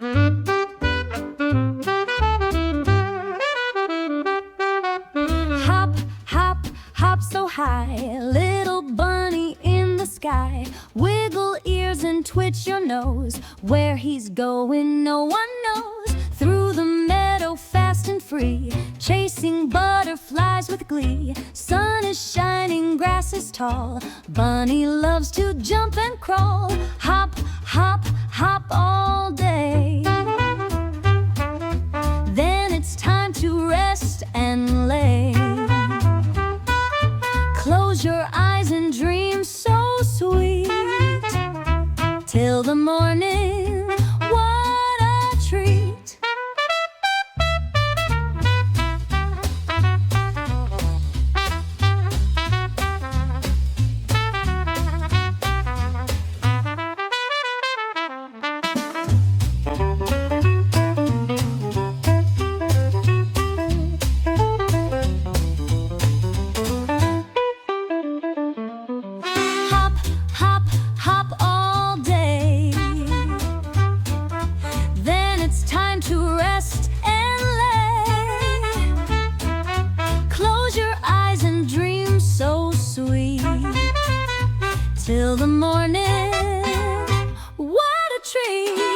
Hop, hop, hop so high, little bunny in the sky. Wiggle ears and twitch your nose. Where he's going, no one knows. Through the meadow, fast and free, chasing butterflies with glee. Sun is shining, grass is tall. Bunny loves to jump and crawl. Hop, hop, hop all day. Then it's time to rest and lay. Close your eyes and dream so sweet till the morning. What a treat! Hop, hop, hop all day. Then it's time to rest and lay. Close your eyes and dream so sweet till the morning. What a treat!